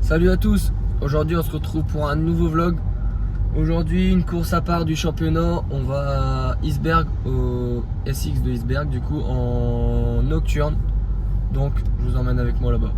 Salut à tous, aujourd'hui on se retrouve pour un nouveau vlog. Aujourd'hui une course à part du championnat, on va à Isberg, au SX de Isberg du coup en nocturne. Donc je vous emmène avec moi là-bas.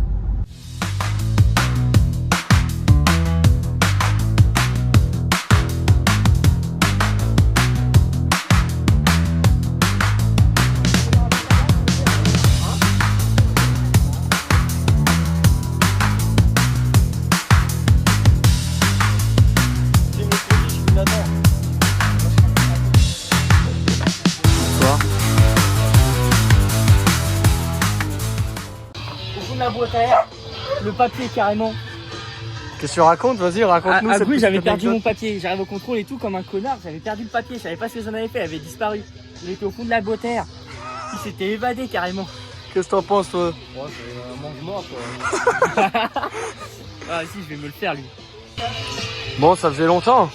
La boîte à air, le papier carrément. Qu'est-ce que tu racontes? Vas-y, raconte-nous. Ah oui, j'avais perdu mon papier. J'arrive au contrôle et tout comme un connard. J'avais perdu le papier. Je savais pas ce que j'en avais fait. Il avait disparu. Il était au fond de la boîte à air. Il s'était évadé carrément. Qu'est-ce que t'en penses, toi? Ouais, c'est un mange-mort quoi. Ah si, je vais me le faire lui. Bon, ça faisait longtemps.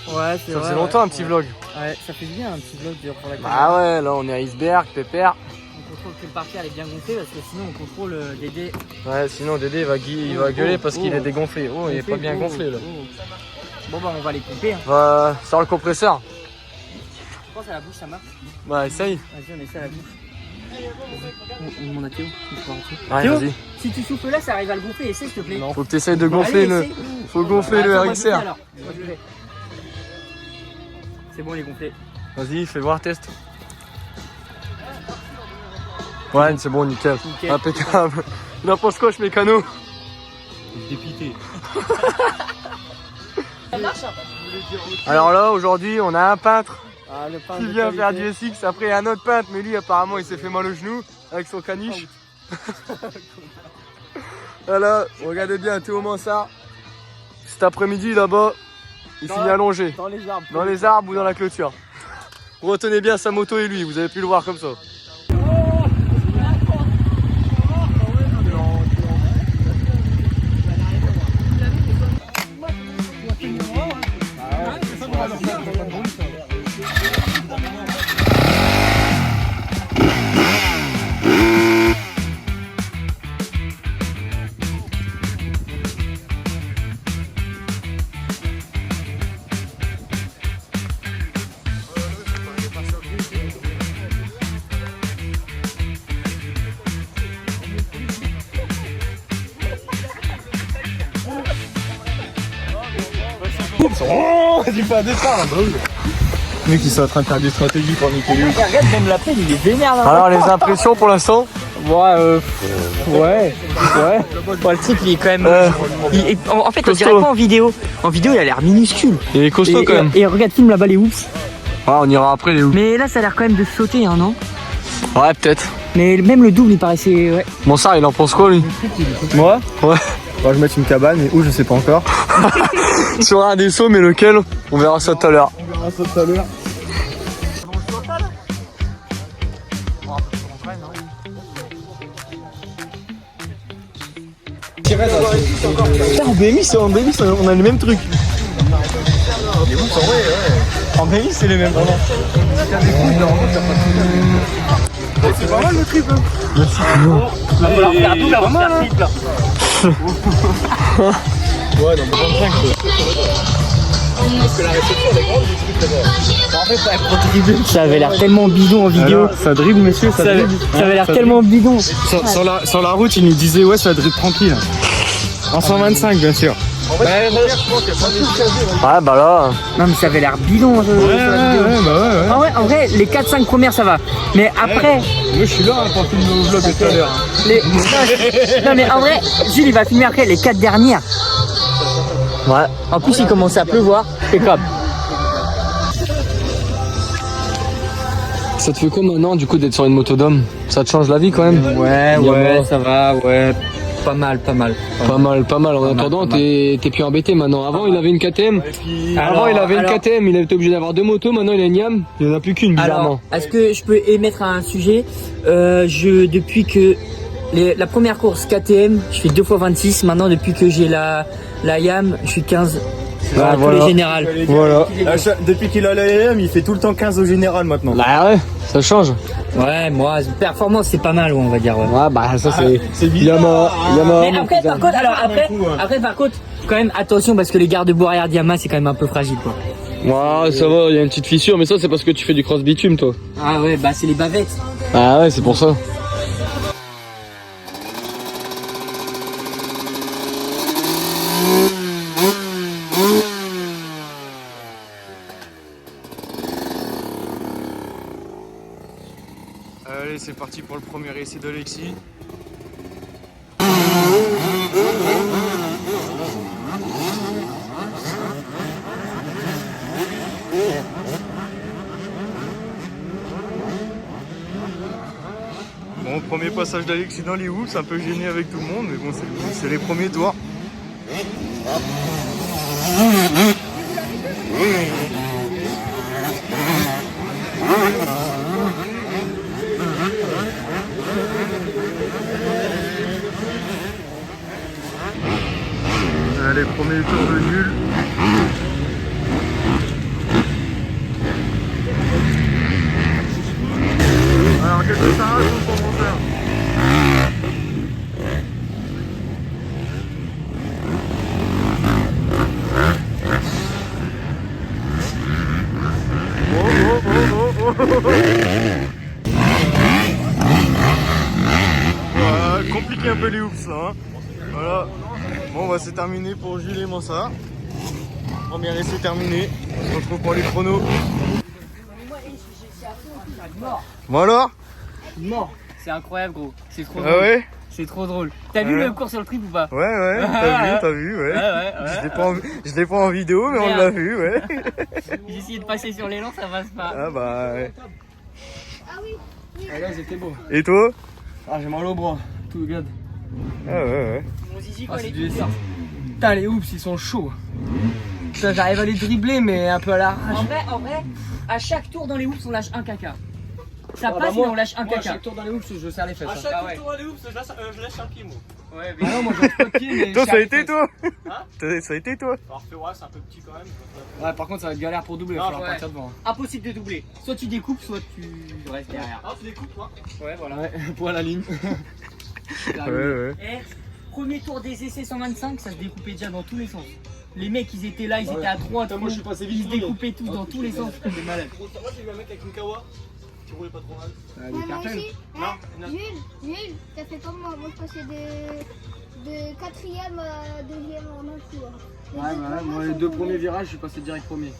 Ouais, c'est Ça vrai. faisait longtemps un petit vlog. Ouais, ça fait bien un petit vlog pour la caméra. Ah ouais, là on est à Isberg, pépère. On contrôle que le parquet elle est bien gonflé parce que sinon on contrôle Dédé. Ouais, sinon Dédé il va gueuler parce qu'il est dégonflé. Oh, il est pas bien gonflé là. Bon bah on va les couper. Hein. Va sors le compresseur. Je pense à la bouche ça marche. Bah, essaye. Vas-y, on essaie à la bouche. On demande à Théo. Ouais, Théo, vas-y. si tu souffles là, ça arrive à le gonfler. Essaye s'il te plaît. Faut que tu essayes de gonfler le. Faut gonfler le RXR. C'est bon, il est gonflé. Vas-y, fais voir, test. Ouais, c'est bon, nickel. Nickel. Impeccable. N'importe quoi, je mécano. Dépité. Alors là, aujourd'hui, on a un peintre Ah, le pain qui de vient qualité. faire du SX. Après, il y a un autre peintre, mais lui, apparemment, il s'est fait mal au genou avec son caniche. Voilà, regardez bien, Théo Mansart. Cet après-midi, là-bas, il finit allongé. Dans les arbres. Dans les arbres ou dans la clôture. Retenez bien sa moto et lui, vous avez pu le voir comme ça. Oh, j'ai pas départ, le mec, ils sont en train de faire des stratégies pour niquer lui. Regarde, même l'appel, il est vénère là. Alors, les impressions pour l'instant? Ouais. Ouais. Bon, le truc, il est quand même. En fait, on dirait costaud. pas en vidéo. En vidéo, il a l'air minuscule. Il est costaud quand même. Et regarde, filme là-bas les oups. Ah, on ira après les oups. Mais là, ça a l'air quand même de sauter, hein, non? Ouais, peut-être. Mais même le double, il paraissait. Ouais. Mansart, il en pense quoi lui? Moi, Ouais. on va mettre une cabane, mais où je sais pas encore. Sur un des sauts, mais lequel? On verra ça tout à l'heure. On verra ça tout à l'heure. Putain, en BMX, on a le même truc. En BMX, c'est les mêmes. C'est pas mal le trip. Hein. Il va falloir faire double avant de faire triple, là. Ouais, dans 25 Ça avait l'air tellement bidon en vidéo. ça dribble, monsieur, Ça avait l'air tellement bidon. Sur la route, il nous disait, ouais, ça dribble tranquille. En 125, bien sûr. Ouais, bah là. Non, mais ça avait l'air bidon sur la vidéo. En vrai, les 4-5 premières, ça va. Mais après. Moi, je suis là pour filmer nos vlogs tout à l'heure. Non, mais en vrai, Jules, il va filmer après les 4 dernières. Ouais. En plus, il commençait à pleuvoir. C'est comme. Ça te fait quoi maintenant du coup d'être sur une moto d'homme? Ça te change la vie quand même? Ouais, ça va, ouais. Pas mal. Pas mal. En attendant, t'es plus embêté maintenant. Avant, il avait une KTM. Alors, il avait une KTM, il était obligé d'avoir deux motos. Maintenant, il a une Yam. Il en a plus qu'une, bizarrement. Alors, est-ce que je peux émettre un sujet? Depuis que la première course KTM, je fais 2 x 26. Maintenant, depuis que j'ai la Yam, je suis 15. Voilà, tous les générales. Voilà. Depuis qu'il a l'AM, il fait tout le temps 15 au général maintenant. Bah ouais, ça change. Ouais, moi, performance, c'est pas mal, on va dire. Ouais. Ouais, bah ça c'est bizarre. Mais après, par contre, après, par contre, quand même, attention, parce que les garde-boue arrière Diama, c'est quand même un peu fragile, quoi. Ouais, ça va, il y a une petite fissure, mais ça c'est parce que tu fais du cross bitume toi. Ah ouais, bah c'est les bavettes. Ah ouais, c'est pour ça. Allez, c'est parti pour le premier essai d'Alexis. Bon, premier passage d'Alexis dans les hoops, un peu gêné avec tout le monde, mais bon, c'est les premiers tours. Allez, premier tour de nul. Alors, qu'est-ce que ça raconte pour mon frère? Voilà, compliqué un peu les hoops là. Hein. Voilà. Bon bah c'est terminé pour Jules et Mansa. Premier essai terminé. On se retrouve pour les chronos. Voilà. Mort. C'est incroyable, gros. C'est trop Ah drôle. ouais. C'est trop drôle. T'as vu le cours sur le trip ou pas? Ouais, t'as vu, ouais. Je l'ai pas en vidéo, mais Merde. on l'a vu, ouais. J'ai essayé de passer sur l'élan, ça passe pas. Ah bah ouais. Ah là c'était beau. Et toi? Ah j'ai mal au bras, tout regarde. Ah ouais. Mon zizi, Ah quoi, c'est les du trucs. SR. Putain les hoops ils sont chauds. Putain j'arrive à les dribbler mais un peu à l'arrache. En vrai, à chaque tour dans les hoops, on lâche un caca. Ça Ah, passe, bah, mais on lâche un moi, à caca. chaque tour dans les hoops je serre les fesses. À hein. chaque Ah ouais. tour à les hoops, je lâche un pied, moi. Ouais, Ah non moi je lâche pas de pied mais. Toi je ça a serre les été fesses. toi? Hein? Ça a été toi? Parfait, ouais, c'est un peu petit quand même. Ouais par contre ça va être galère pour doubler, il va Ah, falloir ouais. partir devant. impossible de doubler. Soit tu découpes, soit tu restes derrière. Ah, tu découpes, toi? Ouais, voilà. Ouais, pour à la ligne. Ouais. Et premier tour des essais 125, ça se découpait déjà dans tous les sens. Les mecs, ils étaient là, ils étaient à 3, Moi je suis passé ils vite. se découpaient tous dans tous les sens. C'était malade. Moi j'ai vu un mec avec une kawa qui roulait pas trop mal. Les Moi cartels. aussi. Non, Jules, t'as fait comme moi. Moi, je passais de 4ème à 2ème en un coup. hein. Ouais, bah, moi les deux premiers virages je suis passé direct premier.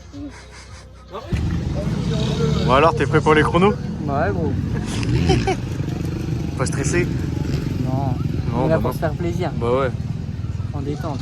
Bon alors, t'es prêt pour les chronos? Bah ouais gros. Pas stressé? Non, Non, on est là bah pour non. se faire plaisir, Bah ouais. en détente.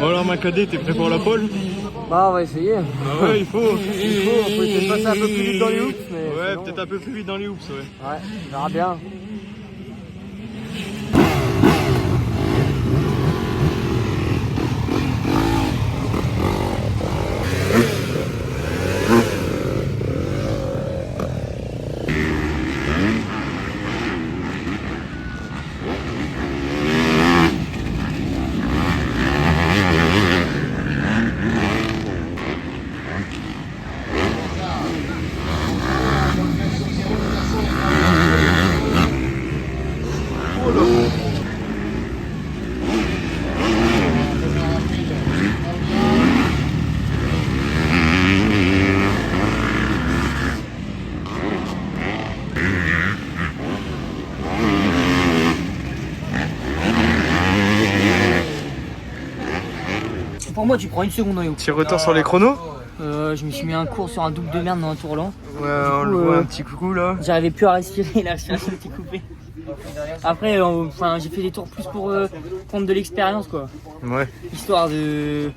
Bon alors ma cadet, t'es prêt pour la pole? Bah on va essayer. Ah ouais, il faut. Faut essayer de passer un peu plus vite dans les hoops mais. Ouais, sinon, peut-être un peu plus vite dans les hoops, ouais. Ouais, on verra bien. Pour moi, tu prends une seconde dans les hoops. Petit retour sur les chronos? Je me suis mis un cours sur un double de merde dans un tour lent. Ouais, on le voit un petit coucou là. J'arrivais plus à respirer, la respiration était coupée. Après, j'ai fait des tours plus pour prendre de l'expérience, quoi. Ouais. Histoire de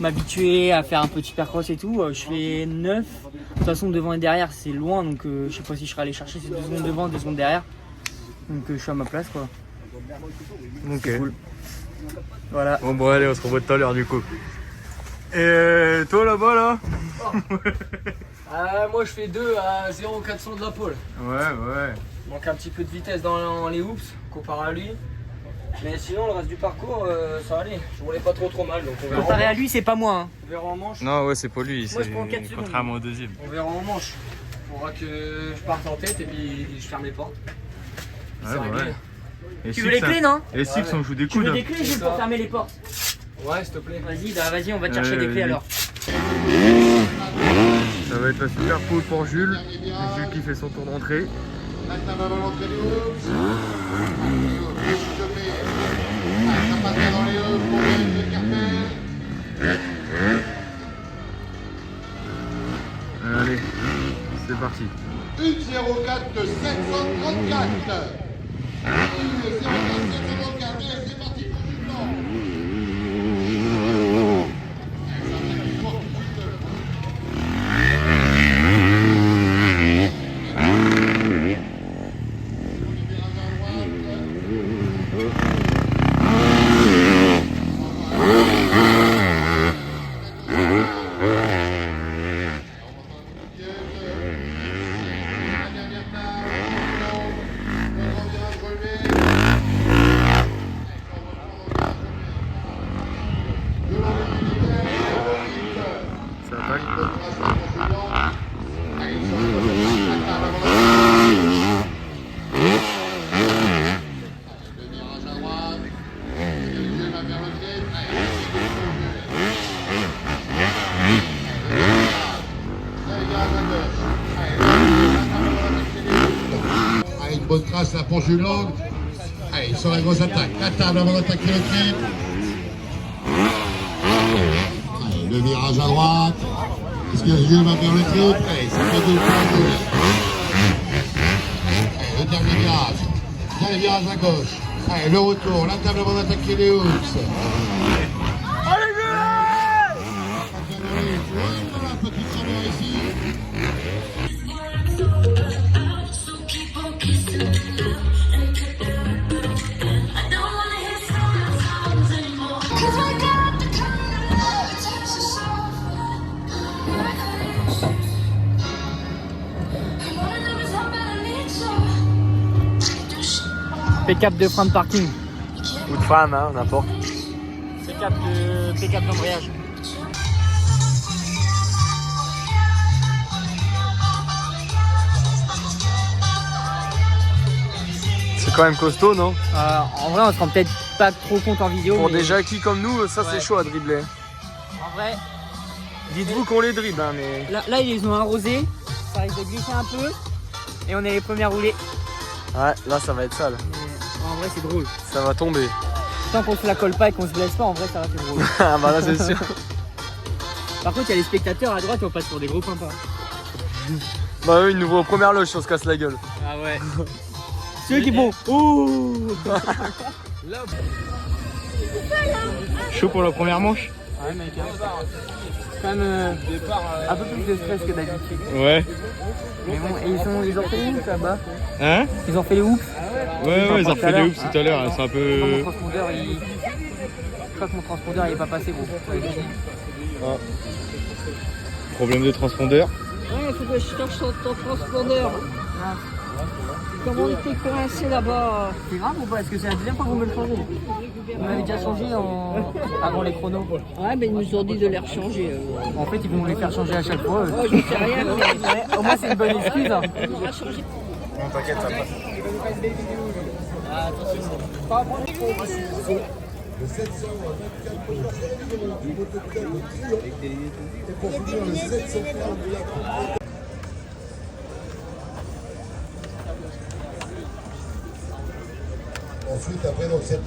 m'habituer à faire un peu de supercross et tout. Je fais 9. De toute façon, devant et derrière, c'est loin, donc je sais pas si je serai allé chercher ces 2 secondes devant, 2 secondes derrière. Donc je suis à ma place, quoi. Ok. Cool. Voilà. Bon, allez, on se revoit tout à l'heure du coup. Et toi là-bas là? Moi je fais 2 à 0,400 de la pole. Ouais. Manque un petit peu de vitesse dans les hoops comparé à lui. Mais sinon le reste du parcours ça allait. Je roulais pas trop mal donc on verra. Comparé à lui, c'est pas moi. Hein. On verra en manche. Non, ouais, c'est pas lui. Moi, je prends 4 secondes. Contrairement au deuxième. On verra en manche. Il faudra que je parte en tête et puis je ferme les portes. Ouais, C'est réglé. ouais. Et Tu veux les clés, non? Et Six, on joue des Tu coups. veux des clés, Jules, pour fermer les portes? Ouais, s'il te plaît. Vas-y, on va te chercher des clés alors. Ça va être la super pole pour Jules. Jules qui fait son tour d'entrée. Allez, c'est parti. 1,04 734. 1,04 734. C'est parti pour le blanc. Ça attaque. Allez, une bonne trace là pour Jules Lang. Allez, sur la grosse attaque. La table avant d'attaquer le trip. Allez, le virage à droite. Est-ce que Jules va faire le trip? Allez, ça fait 2 points. Allez, le dernier virage. Dernier virage à gauche. Allez, le retour. La table avant d'attaquer les hoops. Allez, petite saveur ici. P-cap de frein de parking. Ou de femme, hein, n'importe. P-cap d'embrayage. C'est quand même costaud, non? En vrai, on se rend peut-être pas trop compte en vidéo. Pour mais des jackies comme nous, ça Ouais. c'est chaud à dribbler. En vrai, Dites-vous qu'on les dribble, hein, mais... là, ils les ont arrosés. Ça risque de glisser un peu. Et on est les premiers à rouler. Ouais, là ça va être sale. Mais en vrai, c'est drôle. Ça va tomber. Tant qu'on se la colle pas et qu'on se blesse pas, en vrai, ça va, c'est drôle. Ah bah là c'est sûr. Par contre, il y a les spectateurs à droite et on passe pour des gros pimpins. Bah eux ils nous voient aux premières loges si on se casse la gueule. Ah ouais. Ceux qui font ouh. Chaud pour la première manche? Ouais, mec. Quand même un peu plus de stress que d'habitude. Ouais. Mais bon, et ils ont fait les hoops là-bas. Hein? Ils ont fait les hoops. Ouais, ils ont tout à refait des l'heure. hoops tout à l'heure. C'est un Mon peu. transpondeur, je crois que mon transpondeur il est pas passé, gros. Problème de transpondeur. Ouais, il faut que je cherche ton transpondeur. Comment on était coincé là-bas? C'est grave ou pas? Est-ce que c'est la deuxième fois que vous me le changez? Vous m'avez déjà changé avant les chronos. Ouais, mais ils nous ont dit de les rechanger. En fait, ils vont les faire changer à chaque fois. Oh, je sais rien, mais Ouais, au moins, c'est une bonne excuse. Hein. Non t'inquiète ça passe. Ensuite, après, donc cette...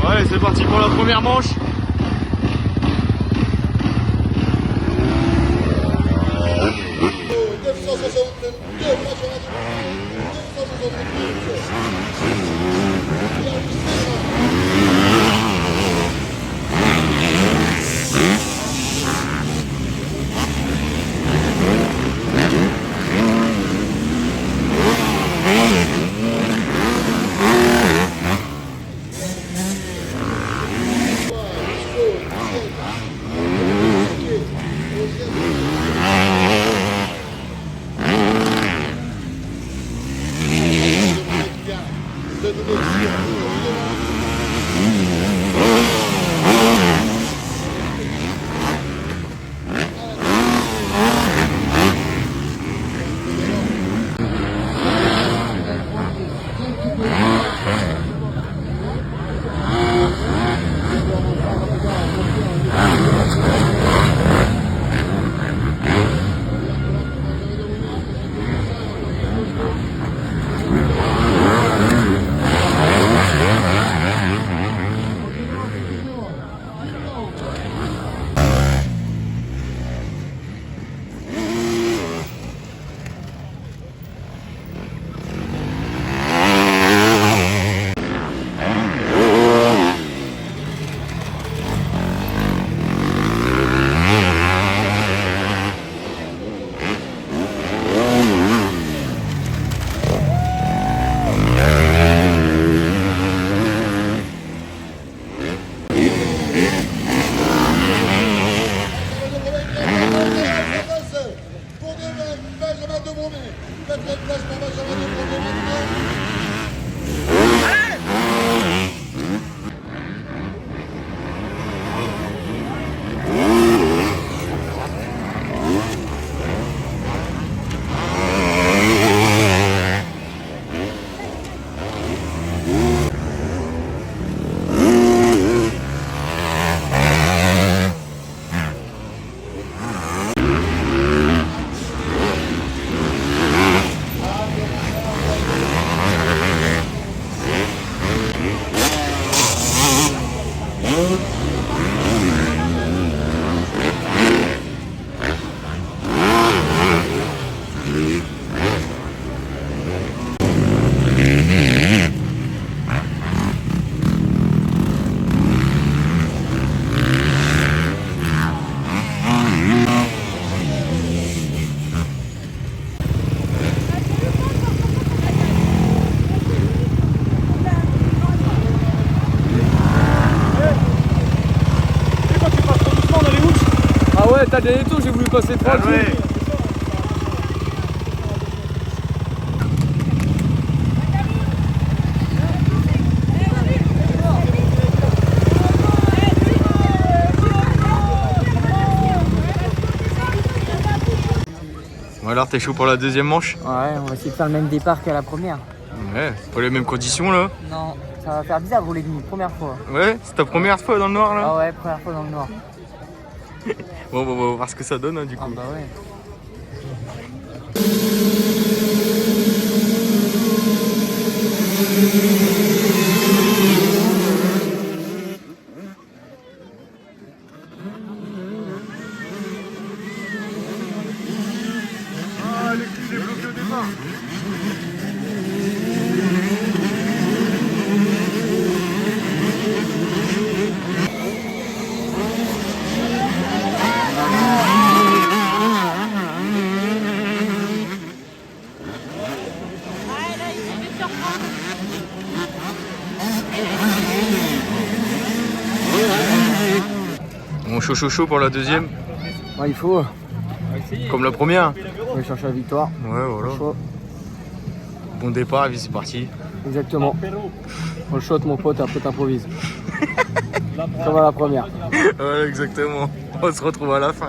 Ouais, c'est parti pour la première manche. T'as dernier tour, j'ai voulu passer tranquille. Bon alors, t'es chaud pour la deuxième manche? Ouais, on va essayer de faire le même départ qu'à la première. Ouais, pas les mêmes conditions là. Non, ça va faire bizarre de rouler une première fois. Ouais, c'est ta première fois dans le noir là? Ah ouais, première fois dans le noir. Bon, on va voir ce que ça donne hein, du coup. Ah bah ouais. Ah, les clés débloquées au départ. Bon, chaud pour la deuxième. Ouais, il faut. Comme la première. On va chercher la victoire. Ouais, voilà. Choix. Bon départ, et puis c'est parti. Exactement. On le shot mon pote, après t'improvises. Comme à la première. Ouais, exactement. On se retrouve à la fin.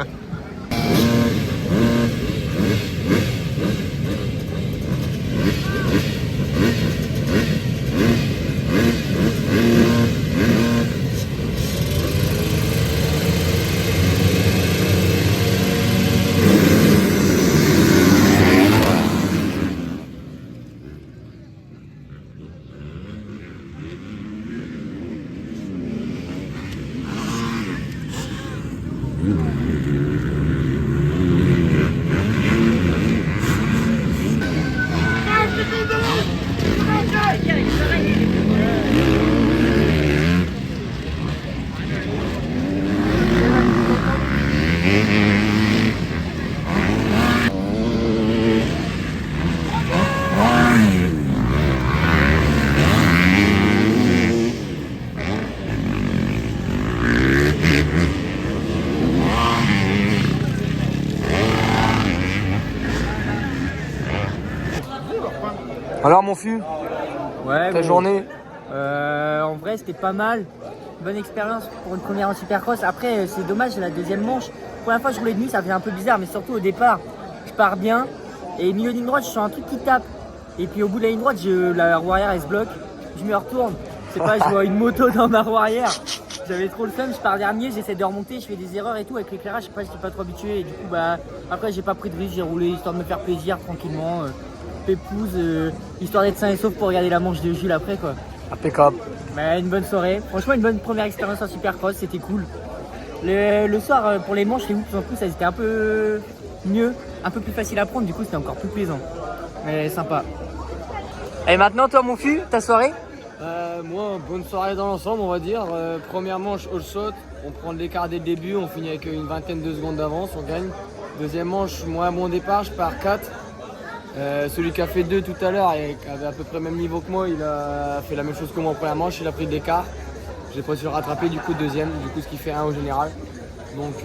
Alors mon fût, Ouais, ta journée? En vrai, c'était pas mal. Bonne expérience pour une première en supercross. Après, c'est dommage, la deuxième manche. Pour la fois, je roulais de nuit, ça faisait un peu bizarre, mais surtout au départ, je pars bien. Et milieu de ligne droite, je sens un truc qui tape. Et puis au bout de la ligne droite, la roue arrière elle se bloque. Je me retourne. Je sais pas, je vois une moto dans ma roue arrière. J'avais trop le fun, je pars dernier, j'essaie de remonter, je fais des erreurs et tout. Avec l'éclairage, je sais pas, j'étais pas trop habitué. Et du coup, après, j'ai pas pris de risque, j'ai roulé histoire de me faire plaisir tranquillement. Pépouze, histoire d'être sain et sauf pour regarder la manche de Jules après quoi. Impeccable. Une bonne soirée, franchement une bonne première expérience en supercross, c'était cool. Le soir pour les manches, les hoops en plus, elles étaient un peu mieux, un peu plus facile à prendre, du coup c'était encore plus plaisant. Mais sympa. Et maintenant toi mon fût, ta soirée? Moi, bonne soirée dans l'ensemble, on va dire. Première manche, all shot. On prend de l'écart dès le début, on finit avec une vingtaine de secondes d'avance, on gagne. Deuxième manche, moi à mon départ, je pars 4. Celui qui a fait 2 tout à l'heure et qui avait à peu près le même niveau que moi, il a fait la même chose que moi en première manche, il a pris de l'écart. J'ai pas su le rattraper, du coup deuxième, du coup ce qui fait 1 au général. Donc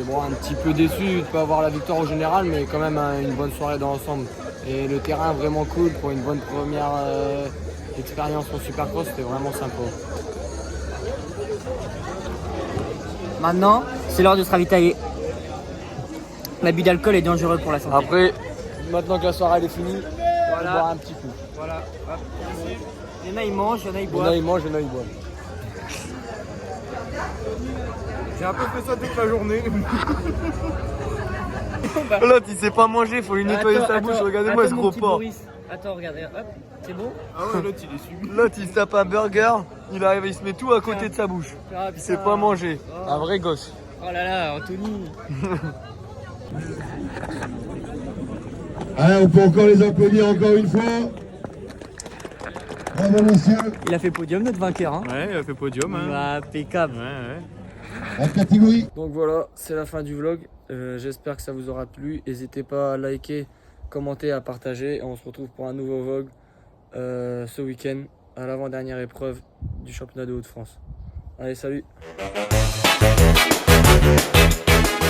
bon, un petit peu déçu de ne pas avoir la victoire au général, mais quand même une bonne soirée dans l'ensemble. Et le terrain vraiment cool pour une bonne première expérience en supercross, c'était vraiment sympa. Maintenant, c'est l'heure de se ravitailler. L'abus d'alcool est dangereux pour la santé. Après, maintenant que la soirée elle est finie, on va boire un petit coup. Voilà. Hop. Il y en a ils mangent, il y en a ils Il y en boivent. a ils mangent, il y en a ils boivent. J'ai un peu fait ça toute la journée. L'autre il sait pas manger, faut lui nettoyer Attends, sa bouche, attends, regardez-moi ce attends, gros mon petit porc. Boris. Attends, regardez, hop, c'est bon? Ah ouais, l'autre il est subi. L'autre il se tape un burger, il arrive, il se met tout à côté de sa bouche. Ah, Il sait putain. pas manger, Oh. un vrai gosse. Oh là là, Anthony. Allez, on peut encore les applaudir encore une fois. Bravo messieurs. Il a fait podium notre vainqueur, hein? Ouais, il a fait podium. Hein. Impeccable. Ouais. La catégorie. Donc voilà, c'est la fin du vlog. J'espère que ça vous aura plu. N'hésitez pas à liker, commenter, à partager. Et on se retrouve pour un nouveau vlog ce week-end à l'avant-dernière épreuve du championnat de Hauts-de-France. Allez, salut!